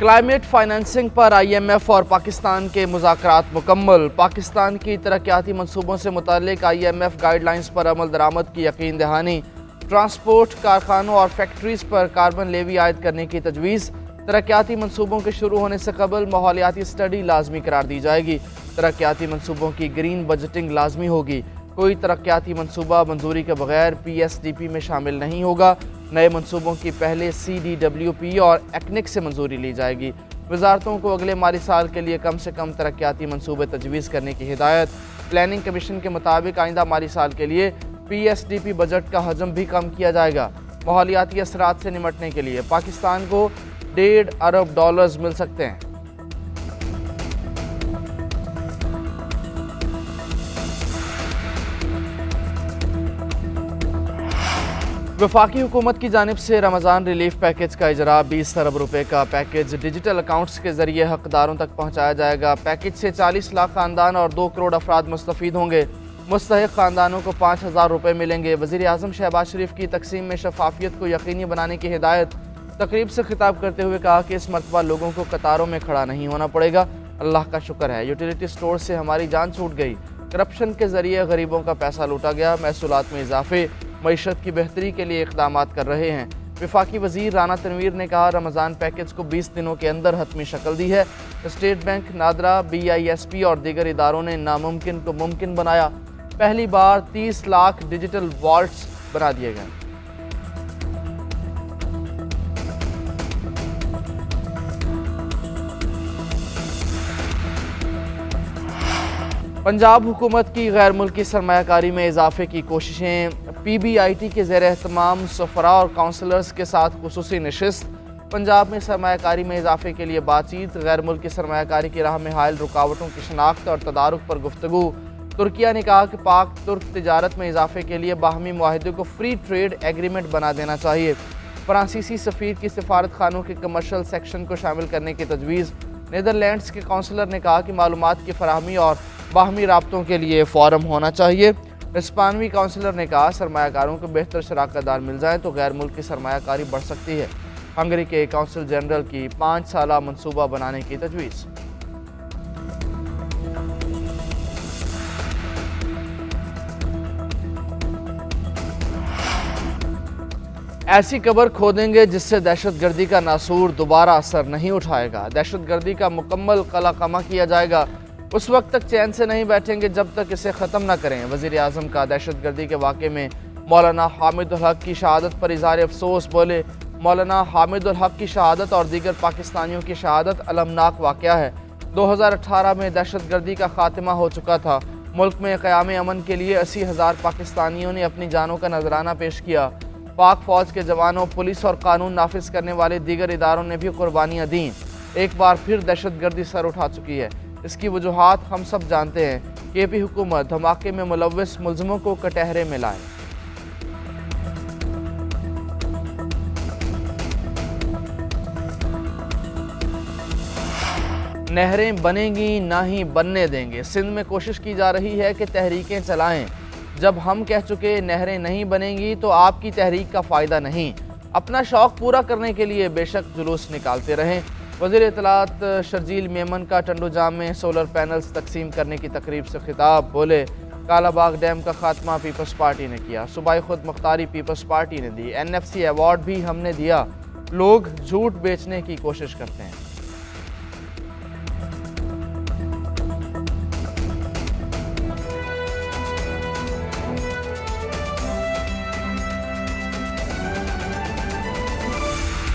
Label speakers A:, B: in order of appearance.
A: Climate financing पर IMF और पाकिस्तान के मुज़ाकरात मुकम्मल। पाकिस्तान की तरक्याती मनसूबों से मुताल्लिक IMF गाइडलाइंस पर अमल दरामद की यकीन दहानी। ट्रांसपोर्ट कारखानों और फैक्ट्रीज़ पर कार्बन लेवी आयद करने की तजवीज़। तरक्याती मनसूबों के शुरू होने से कबल माहौलियाती स्टडी लाजमी करार दी जाएगी। तरक्याती मनसूबों की ग्रीन बजटिंग लाजमी होगी। कोई तरक्याती मनसूबा मंजूरी के बगैर PSDP में शामिल नहीं होगा। नए मनसूबों की पहले CDWP और एक्निक से मंजूरी ली जाएगी। वजारतों को अगले माली साल के लिए कम से कम तरक्याती मनसूबे तजवीज़ करने की हिदायत। प्लानिंग कमीशन के मुताबिक आइंदा माली साल के लिए PSDP बजट का हजम भी कम किया जाएगा। माहौलियाती असरात से निमटने के लिए पाकिस्तान को $1.5 अरब मिल सकते हैं। वफाकी हुकूमत की जानिब से रमज़ान रिलीफ पैकेज का इजरा 20 अरब रुपए का पैकेज डिजिटल अकाउंट्स के जरिए हकदारों तक पहुँचाया जाएगा। पैकेज से 40 लाख खानदान और 2 करोड़ अफराद मुस्तफ़ीद होंगे। मुस्तहिक खानदानों को 5,000 रुपये मिलेंगे। वज़ीर आज़म शहबाज शरीफ की तकसीम में शफाफियत को यकीनी बनाने की हिदायत। तकरीब से खिताब करते हुए कहा कि इस मरतबा लोगों को कतारों में खड़ा नहीं होना पड़ेगा। अल्लाह का शुक्र है, यूटिलिटी स्टोर से हमारी जान छूट गई। करप्शन के जरिए गरीबों का पैसा लूटा गया। महसूलात में इजाफे, मईशत की बेहतरी के लिए इक़दामात कर रहे हैं। वफाकी वज़ीर राना तनवीर ने कहा, रमज़ान पैकेज को 20 दिनों के अंदर हतमी शक्ल दी है। स्टेट बैंक, नादरा, BISP और दीगर इदारों ने नामुमकिन को मुमकिन बनाया। पहली बार 30 लाख डिजिटल वॉल्ट्स बना दिए गए। पंजाब हुकूमत की गैर मुल्की सरमायाकारी में इजाफे की कोशिशें। PBIT के ज़ेर एहतमाम सफरा और काउंसलर्स के साथ खुसूसी नशिस्त। पंजाब में सरमायाकारी में इजाफे के लिए बातचीत। गैर मुल्की सरमायाकारी की राह में हायल रुकावटों की शनाख्त और तदारुक पर गुफ्तगू। तुर्किया ने कहा कि पाक तुर्क तिजारत में इजाफे के लिए बाहमी मुआहदे को फ्री ट्रेड एग्रीमेंट बना देना चाहिए। फ्रांसीसी सफ़ीर की सिफारत खानों के कमर्शल सेक्शन को शामिल करने की तजवीज़। नीदरलैंड्स के काउंसलर ने कहा कि मालूमात की फराहमी और बाहमी राब्तों के लिए फ़ोरम होना चाहिए। हिस्पानवी काउंसलर ने कहा, सरमायाकारों को बेहतर शराकतदार मिल जाए तो गैर मुल्की सरमायाकारी बढ़ सकती है। हंगरी के काउंसिल जनरल की 5 साला मनसूबा बनाने की तजवीज़। ऐसी कब्र खोदेंगे जिससे दहशतगर्दी का नासूर दोबारा असर नहीं उठाएगा। दहशतगर्दी का मुकम्मल कलाकमा किया जाएगा। उस वक्त तक चैन से नहीं बैठेंगे जब तक इसे ख़त्म न करें। वज़ीर आज़म का दहशतगर्दी के वाक़े में मौलाना हामिदुल हक की शहादत पर इज़हार अफसोस। बोले, मौलाना हामिदुल हक की शहादत और दीगर पाकिस्तानियों की शहादत अलमनाक वाक़या है। 2018 में दहशतगर्दी का खात्मा हो चुका था। मुल्क में क़याम अमन के लिए 80,000 पाकिस्तानियों ने अपनी जानों का नजराना पेश किया। पाक फ़ौज के जवानों, पुलिस और कानून नाफिज करने वाले दीगर इदारों ने भी कुर्बानियाँ दी। एक बार फिर दहशतगर्दी सर उठा चुकी है। इसकी वजूहात हम सब जानते हैं। KP हुकूमत धमाके में मुलव्विस मुल्ज़िमों को कटहरे में लाए। नहरें बनेंगी ना ही बनने देंगे। सिंध में कोशिश की जा रही है कि तहरीकें चलाएं। जब हम कह चुके नहरें नहीं बनेंगी तो आपकी तहरीक का फ़ायदा नहीं। अपना शौक़ पूरा करने के लिए बेशक जुलूस निकालते रहें। वज़ीर इत्तलात शर्जील मेमन का टंडोजाम में सोलर पैनल्स तकसीम करने की तकरीब से खिताब। बोले, कालाबाग डैम का खात्मा पीपल्स पार्टी ने किया। सूबाई खुद मुख्तारी पीपल्स पार्टी ने दी। NFC अवार्ड भी हमने दिया। लोग झूठ बेचने की कोशिश करते हैं।